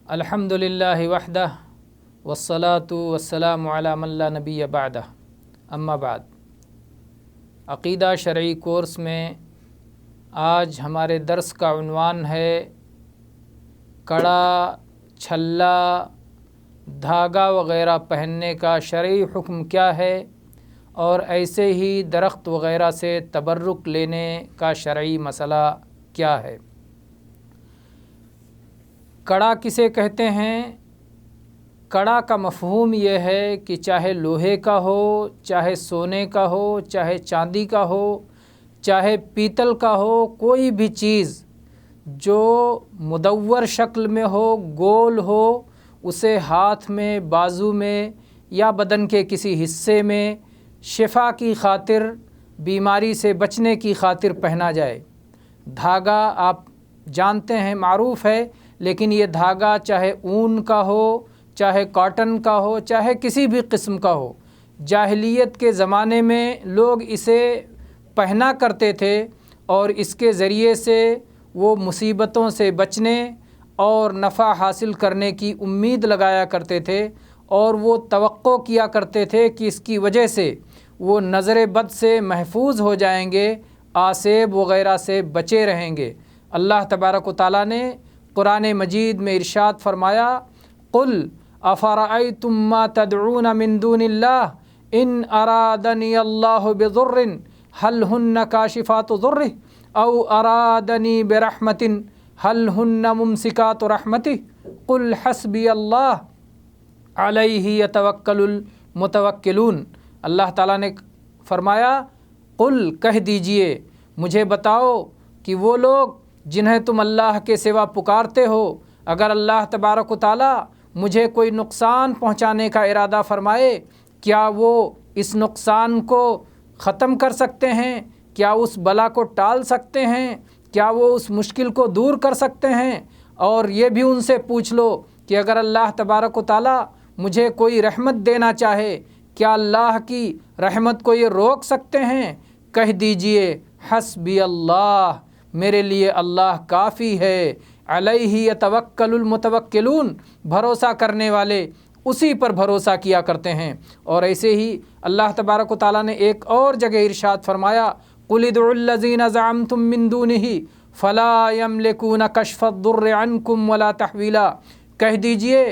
الحمدللہ وحدہ والصلاة والسلام علی من لا نبی بعدہ، اما بعد۔ عقیدہ شرعی کورس میں آج ہمارے درس کا عنوان ہے کڑا، چھلا، دھاگا وغیرہ پہننے کا شرعی حکم کیا ہے، اور ایسے ہی درخت وغیرہ سے تبرک لینے کا شرعی مسئلہ کیا ہے۔ کڑا کسے کہتے ہیں؟ کڑا کا مفہوم یہ ہے کہ چاہے لوہے کا ہو، چاہے سونے کا ہو، چاہے چاندی کا ہو، چاہے پیتل کا ہو، کوئی بھی چیز جو مدور شکل میں ہو، گول ہو، اسے ہاتھ میں، بازو میں یا بدن کے کسی حصے میں شفا کی خاطر، بیماری سے بچنے کی خاطر پہنا جائے۔ دھاگا آپ جانتے ہیں، معروف ہے، لیکن یہ دھاگا چاہے اون کا ہو، چاہے کاٹن کا ہو، چاہے کسی بھی قسم کا ہو، جاہلیت کے زمانے میں لوگ اسے پہنا کرتے تھے، اور اس کے ذریعے سے وہ مصیبتوں سے بچنے اور نفع حاصل کرنے کی امید لگایا کرتے تھے، اور وہ توقع کیا کرتے تھے کہ اس کی وجہ سے وہ نظر بد سے محفوظ ہو جائیں گے، آسیب وغیرہ سے بچے رہیں گے۔ اللہ تبارک و تعالیٰ نے قرآن مجید میں ارشاد فرمایا، قل افرأیتم ما تدعون من دون اللہ ان ارادنی اللہ بضر هل ہن کاشفات ضرہ او ارادنی برحمت هل ہن ممسکات رحمتہ قل حسبی اللہ علیہ یتوکل المتوکلون۔ اللہ تعالیٰ نے فرمایا، قل کہہ دیجئے، مجھے بتاؤ کہ وہ لوگ جنہیں تم اللہ کے سوا پکارتے ہو، اگر اللہ تبارک و تعالیٰ مجھے کوئی نقصان پہنچانے کا ارادہ فرمائے، کیا وہ اس نقصان کو ختم کر سکتے ہیں؟ کیا اس بلا کو ٹال سکتے ہیں؟ کیا وہ اس مشکل کو دور کر سکتے ہیں؟ اور یہ بھی ان سے پوچھ لو کہ اگر اللہ تبارک و تعالیٰ مجھے کوئی رحمت دینا چاہے، کیا اللہ کی رحمت کو یہ روک سکتے ہیں؟ کہہ دیجئے، حسبی اللہ، میرے لیے اللہ کافی ہے، علیہ یتوکل المتوکلون، بھروسہ کرنے والے اسی پر بھروسہ کیا کرتے ہیں۔ اور ایسے ہی اللہ تبارک و تعالیٰ نے ایک اور جگہ ارشاد فرمایا، قل ادعوا الذین زعمتم من دونہ فلا یملکون کشف الضر عنکم ولا تحویلا۔ کہہ دیجئے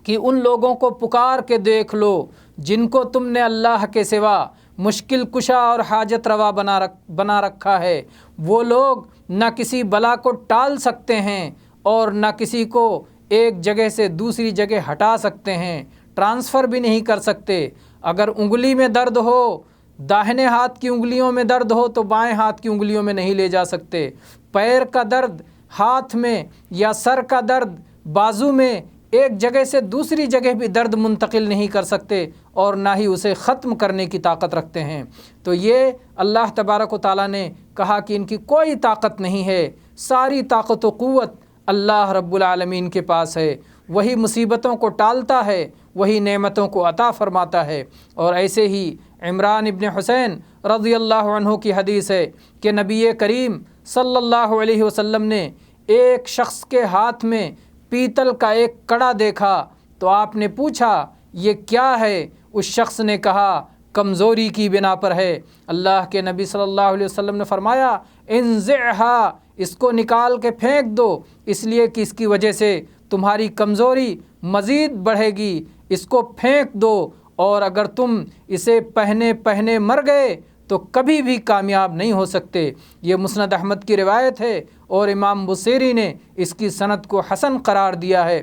کہ ان لوگوں کو پکار کے دیکھ لو جن کو تم نے اللہ کے سوا مشکل کشا اور حاجت روا بنا رکھا ہے، وہ لوگ نہ کسی بلا کو ٹال سکتے ہیں اور نہ کسی کو ایک جگہ سے دوسری جگہ ہٹا سکتے ہیں، ٹرانسفر بھی نہیں کر سکتے۔ اگر انگلی میں درد ہو، داہنے ہاتھ کی انگلیوں میں درد ہو تو بائیں ہاتھ کی انگلیوں میں نہیں لے جا سکتے۔ پیر کا درد ہاتھ میں یا سر کا درد بازو میں ایک جگہ سے دوسری جگہ بھی درد منتقل نہیں کر سکتے، اور نہ ہی اسے ختم کرنے کی طاقت رکھتے ہیں۔ تو یہ اللہ تبارک و تعالیٰ نے کہا کہ ان کی کوئی طاقت نہیں ہے، ساری طاقت و قوت اللہ رب العالمین کے پاس ہے، وہی مصیبتوں کو ٹالتا ہے، وہی نعمتوں کو عطا فرماتا ہے۔ اور ایسے ہی عمران ابن حسین رضی اللہ عنہ کی حدیث ہے کہ نبی کریم صلی اللہ علیہ وسلم نے ایک شخص کے ہاتھ میں پیتل کا ایک کڑا دیکھا، تو آپ نے پوچھا یہ کیا ہے؟ اس شخص نے کہا کمزوری کی بنا پر ہے۔ اللہ کے نبی صلی اللہ علیہ وسلم نے فرمایا انزعھا، اس کو نکال کے پھینک دو، اس لیے کہ اس کی وجہ سے تمہاری کمزوری مزید بڑھے گی، اس کو پھینک دو، اور اگر تم اسے پہنے مر گئے تو کبھی بھی کامیاب نہیں ہو سکتے۔ یہ مسند احمد کی روایت ہے، اور امام بصیری نے اس کی سند کو حسن قرار دیا ہے۔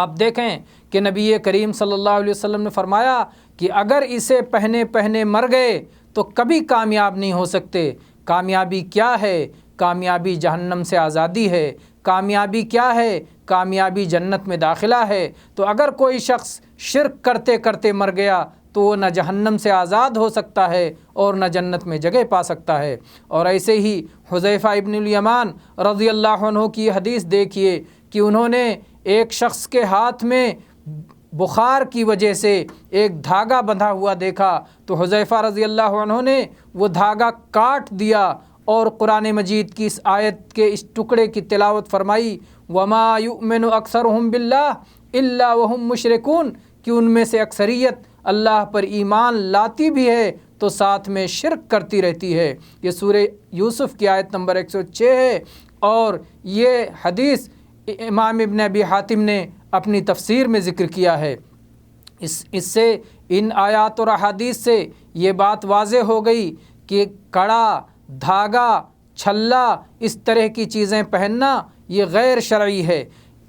آپ دیکھیں کہ نبی کریم صلی اللہ علیہ وسلم نے فرمایا کہ اگر اسے پہنے مر گئے تو کبھی کامیاب نہیں ہو سکتے۔ کامیابی کیا ہے؟ کامیابی جہنم سے آزادی ہے۔ کامیابی کیا ہے؟ کامیابی جنت میں داخلہ ہے۔ تو اگر کوئی شخص شرک کرتے کرتے مر گیا تو وہ نہ جہنم سے آزاد ہو سکتا ہے اور نہ جنت میں جگہ پا سکتا ہے۔ اور ایسے ہی حذیفہ ابن الیمان رضی اللہ عنہ کی حدیث دیکھیے کہ انہوں نے ایک شخص کے ہاتھ میں بخار کی وجہ سے ایک دھاگا بندھا ہوا دیکھا، تو حذیفہ رضی اللہ عنہ نے وہ دھاگا کاٹ دیا اور قرآن مجید کی اس آیت کے اس ٹکڑے کی تلاوت فرمائی، وما یؤمن اکثرہم باللہ الا وہم مشرکون، کہ ان میں سے اکثریت اللہ پر ایمان لاتی بھی ہے تو ساتھ میں شرک کرتی رہتی ہے۔ یہ سورہ یوسف کی آیت نمبر 106 ہے، اور یہ حدیث امام ابن ابی حاتم نے اپنی تفسیر میں ذکر کیا ہے۔ اس سے ان آیات اور احادیث سے یہ بات واضح ہو گئی کہ کڑا، دھاگا، چھلا، اس طرح کی چیزیں پہننا یہ غیر شرعی ہے،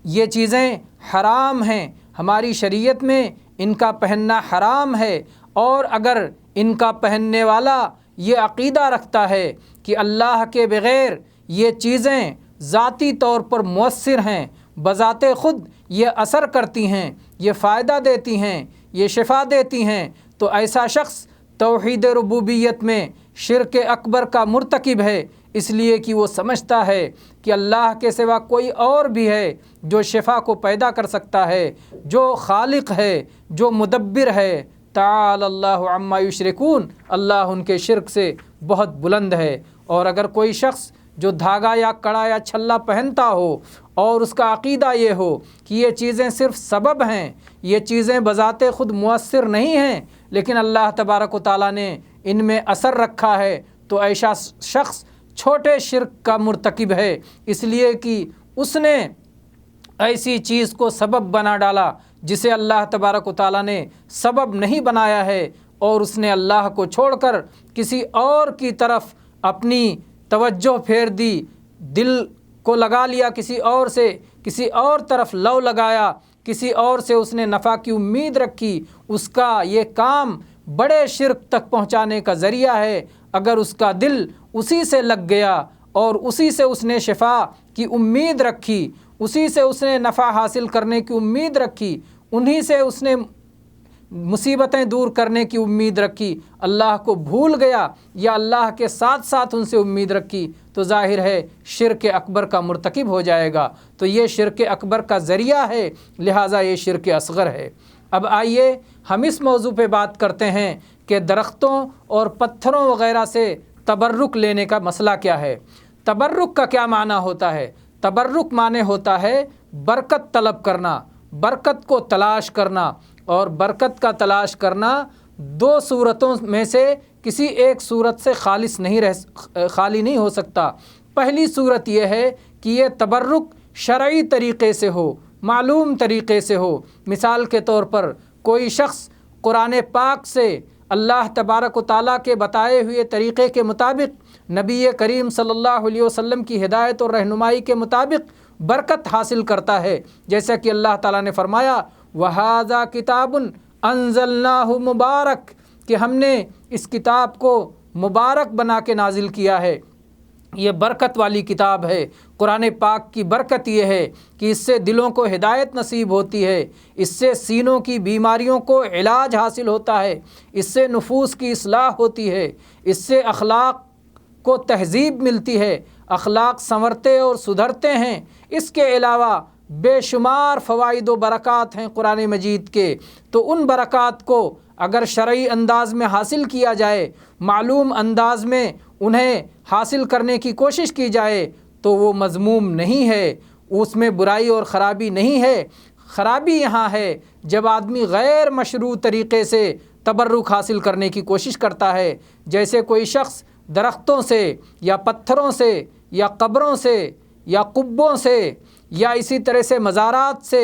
یہ چیزیں حرام ہیں، ہماری شریعت میں ان کا پہننا حرام ہے۔ اور اگر ان کا پہننے والا یہ عقیدہ رکھتا ہے کہ اللہ کے بغیر یہ چیزیں ذاتی طور پر مؤثر ہیں، بذات خود یہ اثر کرتی ہیں، یہ فائدہ دیتی ہیں، یہ شفا دیتی ہیں، تو ایسا شخص توحید ربوبیت میں شرک اکبر کا مرتکب ہے، اس لیے کہ وہ سمجھتا ہے کہ اللہ کے سوا کوئی اور بھی ہے جو شفا کو پیدا کر سکتا ہے، جو خالق ہے، جو مدبر ہے۔ تعالی اللہ عما یشرکون، اللہ ان کے شرک سے بہت بلند ہے۔ اور اگر کوئی شخص جو دھاگا یا کڑا یا چھلا پہنتا ہو اور اس کا عقیدہ یہ ہو کہ یہ چیزیں صرف سبب ہیں، یہ چیزیں بذات خود مؤثر نہیں ہیں، لیکن اللہ تبارک و تعالیٰ نے ان میں اثر رکھا ہے، تو ایسا شخص چھوٹے شرک کا مرتکب ہے، اس لیے کہ اس نے ایسی چیز کو سبب بنا ڈالا جسے اللہ تبارک و تعالیٰ نے سبب نہیں بنایا ہے، اور اس نے اللہ کو چھوڑ کر کسی اور کی طرف اپنی توجہ پھیر دی، دل کو لگا لیا کسی اور سے، کسی اور طرف لو لگایا، کسی اور سے اس نے نفع کی امید رکھی۔ اس کا یہ کام بڑے شرک تک پہنچانے کا ذریعہ ہے۔ اگر اس کا دل اسی سے لگ گیا اور اسی سے اس نے شفا کی امید رکھی، اسی سے اس نے نفع حاصل کرنے کی امید رکھی، انہی سے اس نے مصیبتیں دور کرنے کی امید رکھی، اللہ کو بھول گیا یا اللہ کے ساتھ ساتھ ان سے امید رکھی، تو ظاہر ہے شرک اکبر کا مرتکب ہو جائے گا۔ تو یہ شرک اکبر کا ذریعہ ہے، لہٰذا یہ شرک اصغر ہے۔ اب آئیے ہم اس موضوع پہ بات کرتے ہیں کہ درختوں اور پتھروں وغیرہ سے تبرک لینے کا مسئلہ کیا ہے۔ تبرک کا کیا معنی ہوتا ہے؟ تبرک معنی ہوتا ہے برکت طلب کرنا، برکت کو تلاش کرنا، اور برکت کا تلاش کرنا دو صورتوں میں سے کسی ایک صورت سے خالی نہیں ہو سکتا۔ پہلی صورت یہ ہے کہ یہ تبرک شرعی طریقے سے ہو، معلوم طریقے سے ہو۔ مثال کے طور پر کوئی شخص قرآن پاک سے اللہ تبارک و تعالیٰ کے بتائے ہوئے طریقے کے مطابق، نبی کریم صلی اللہ علیہ وسلم کی ہدایت اور رہنمائی کے مطابق برکت حاصل کرتا ہے، جیسا کہ اللہ تعالیٰ نے فرمایا وَهَذَا كِتَابٌ أَنزَلْنَاهُ مُبَارَكٌ، کہ ہم نے اس کتاب کو مبارک بنا کے نازل کیا ہے، یہ برکت والی کتاب ہے۔ قرآن پاک کی برکت یہ ہے کہ اس سے دلوں کو ہدایت نصیب ہوتی ہے، اس سے سینوں کی بیماریوں کو علاج حاصل ہوتا ہے، اس سے نفوس کی اصلاح ہوتی ہے، اس سے اخلاق کو تہذیب ملتی ہے، اخلاق سنورتے اور سدھرتے ہیں۔ اس کے علاوہ بے شمار فوائد و برکات ہیں قرآن مجید کے، تو ان برکات کو اگر شرعی انداز میں حاصل کیا جائے، معلوم انداز میں انہیں حاصل کرنے کی کوشش کی جائے، تو وہ مذموم نہیں ہے، اس میں برائی اور خرابی نہیں ہے۔ خرابی یہاں ہے جب آدمی غیر مشروع طریقے سے تبرک حاصل کرنے کی کوشش کرتا ہے، جیسے کوئی شخص درختوں سے یا پتھروں سے یا قبروں سے یا قبوں سے یا اسی طرح سے مزارات سے،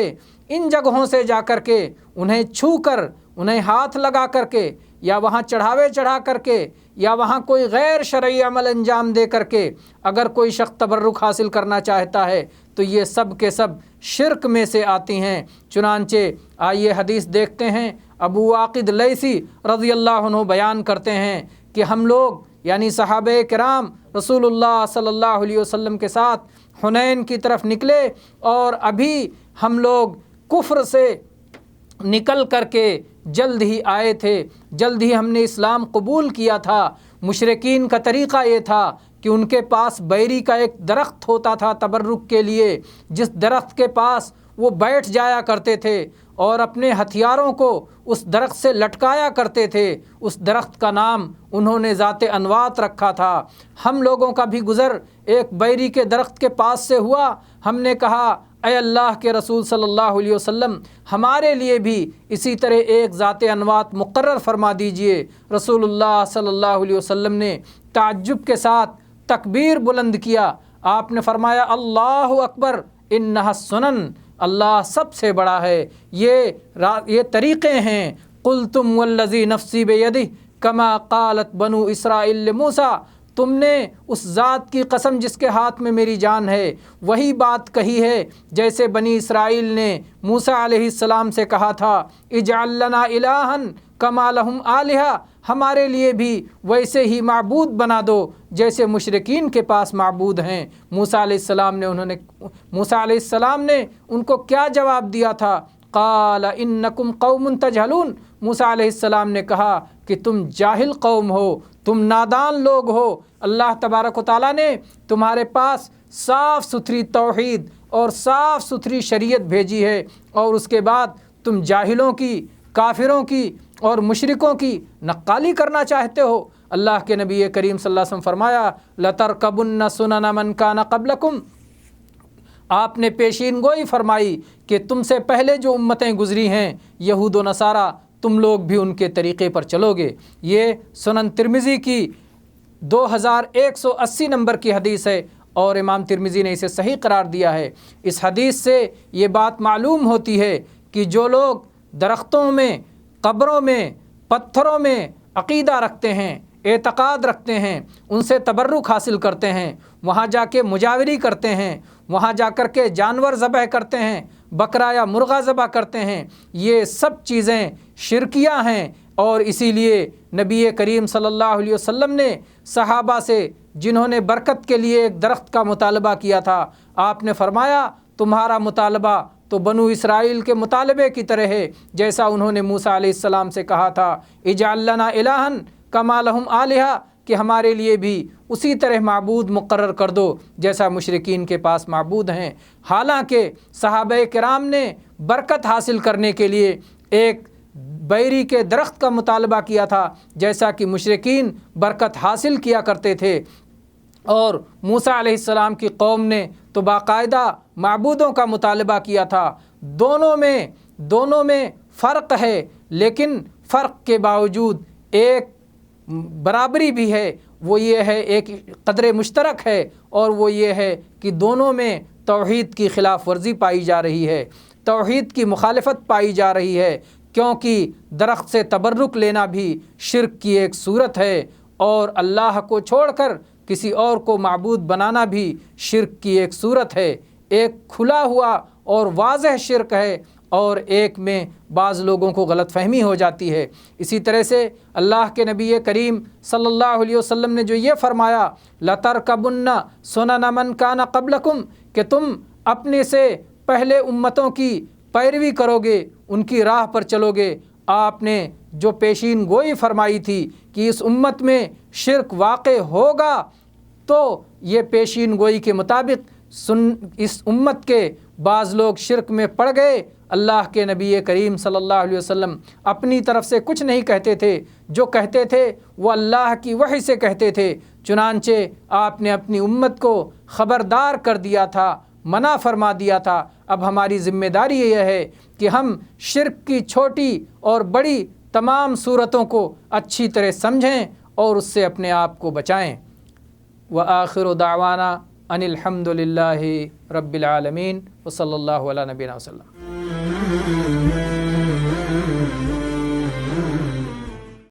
ان جگہوں سے جا کر کے انہیں چھو کر، انہیں ہاتھ لگا کر کے، یا وہاں چڑھاوے چڑھا کر کے، یا وہاں کوئی غیر شرعی عمل انجام دے کر کے اگر کوئی شخص تبرک حاصل کرنا چاہتا ہے تو یہ سب کے سب شرک میں سے آتی ہیں۔ چنانچہ آئیے حدیث دیکھتے ہیں، ابو واقد لیثی رضی اللہ عنہ بیان کرتے ہیں کہ ہم لوگ یعنی صحابہ کرام رسول اللہ صلی اللہ علیہ وسلم کے ساتھ حنین کی طرف نکلے، اور ابھی ہم لوگ کفر سے نکل کر کے جلد ہی آئے تھے، جلد ہی ہم نے اسلام قبول کیا تھا۔ مشرکین کا طریقہ یہ تھا کہ ان کے پاس بیری کا ایک درخت ہوتا تھا تبرک کے لیے، جس درخت کے پاس وہ بیٹھ جایا کرتے تھے اور اپنے ہتھیاروں کو اس درخت سے لٹکایا کرتے تھے۔ اس درخت کا نام انہوں نے ذات انوات رکھا تھا۔ ہم لوگوں کا بھی گزر ایک بیری کے درخت کے پاس سے ہوا۔ ہم نے کہا اے اللہ کے رسول صلی اللہ علیہ وسلم، ہمارے لیے بھی اسی طرح ایک ذات انوات مقرر فرما دیجئے۔ رسول اللہ صلی اللہ علیہ وسلم نے تعجب کے ساتھ تکبیر بلند کیا۔ آپ نے فرمایا اللہ اکبر انہا السنن، اللہ سب سے بڑا ہے، یہ طریقے ہیں۔ قلتم والذی نفسی بیدہ کما قالت بنو اسرائیل لموسیٰ، تم نے اس ذات کی قسم جس کے ہاتھ میں میری جان ہے وہی بات کہی ہے جیسے بنی اسرائیل نے موسیٰ علیہ السلام سے کہا تھا اجعل لنا الہا کما لہم آلہہ، ہمارے لیے بھی ویسے ہی معبود بنا دو جیسے مشرکین کے پاس معبود ہیں۔ موسیٰ علیہ السلام نے ان کو کیا جواب دیا تھا؟ قال انکم قوم تجہلون، موسیٰ علیہ السلام نے کہا کہ تم جاہل قوم ہو، تم نادان لوگ ہو۔ اللہ تبارک و تعالیٰ نے تمہارے پاس صاف ستھری توحید اور صاف ستھری شریعت بھیجی ہے، اور اس کے بعد تم جاہلوں کی، کافروں کی اور مشرکوں کی نقالی کرنا چاہتے ہو۔ اللہ کے نبی کریم صلی اللہ علیہ وسلم فرمایا لَتَرْكَبُنَّ سُنَنَ مَنْ كَانَ قَبْلَكُمْ، آپ نے پیشین گوئی فرمائی کہ تم سے پہلے جو امتیں گزری ہیں یہود و نصارہ، تم لوگ بھی ان کے طریقے پر چلو گے۔ یہ سنن ترمذی کی 2180 نمبر کی حدیث ہے اور امام ترمذی نے اسے صحیح قرار دیا ہے۔ اس حدیث سے یہ بات معلوم ہوتی ہے کہ جو لوگ درختوں میں، قبروں میں، پتھروں میں عقیدہ رکھتے ہیں، اعتقاد رکھتے ہیں، ان سے تبرک حاصل کرتے ہیں، وہاں جا کے مجاوری کرتے ہیں، وہاں جا کر کے جانور ذبح کرتے ہیں، بکرا یا مرغا ذبح کرتے ہیں، یہ سب چیزیں شرکیہ ہیں۔ اور اسی لیے نبی کریم صلی اللہ علیہ وسلم نے صحابہ سے جنہوں نے برکت کے لیے ایک درخت کا مطالبہ کیا تھا، آپ نے فرمایا تمہارا مطالبہ تو بنو اسرائیل کے مطالبے کی طرح ہے، جیسا انہوں نے موسیٰ علیہ السلام سے کہا تھا اجعل لنا الہا کما لہم آلہہ، کہ ہمارے لیے بھی اسی طرح معبود مقرر کر دو جیسا مشرکین کے پاس معبود ہیں۔ حالانکہ صحابہ کرام نے برکت حاصل کرنے کے لیے ایک بیری کے درخت کا مطالبہ کیا تھا جیسا کہ مشرکین برکت حاصل کیا کرتے تھے، اور موسیٰ علیہ السلام کی قوم نے تو باقاعدہ معبودوں کا مطالبہ کیا تھا۔ دونوں میں فرق ہے، لیکن فرق کے باوجود ایک برابری بھی ہے، وہ یہ ہے ایک قدر مشترک ہے، اور وہ یہ ہے کہ دونوں میں توحید کی خلاف ورزی پائی جا رہی ہے، توحید کی مخالفت پائی جا رہی ہے، کیونکہ درخت سے تبرک لینا بھی شرک کی ایک صورت ہے، اور اللہ کو چھوڑ کر کسی اور کو معبود بنانا بھی شرک کی ایک صورت ہے۔ ایک کھلا ہوا اور واضح شرک ہے، اور ایک میں بعض لوگوں کو غلط فہمی ہو جاتی ہے۔ اسی طرح سے اللہ کے نبی کریم صلی اللہ علیہ وسلم نے جو یہ فرمایا لَتَرْكَبُنَّ سُنَنَ مَنْ كَانَ قَبْلَكُمْ، کہ تم اپنے سے پہلے امتوں کی پیروی کرو گے، ان کی راہ پر چلو گے۔ آپ نے جو پیشین گوئی فرمائی تھی کہ اس امت میں شرک واقع ہوگا، تو یہ پیشین گوئی کے مطابق اس امت کے بعض لوگ شرک میں پڑ گئے۔ اللہ کے نبی کریم صلی اللہ علیہ وسلم اپنی طرف سے کچھ نہیں کہتے تھے، جو کہتے تھے وہ اللہ کی وحی سے کہتے تھے، چنانچہ آپ نے اپنی امت کو خبردار کر دیا تھا، منع فرما دیا تھا۔ اب ہماری ذمہ داری یہ ہے کہ ہم شرک کی چھوٹی اور بڑی تمام صورتوں کو اچھی طرح سمجھیں اور اس سے اپنے آپ کو بچائیں۔ وآخر دعوانا ان الحمد للہ رب العالمین وصلی اللہ علیہ نبینا وسلم۔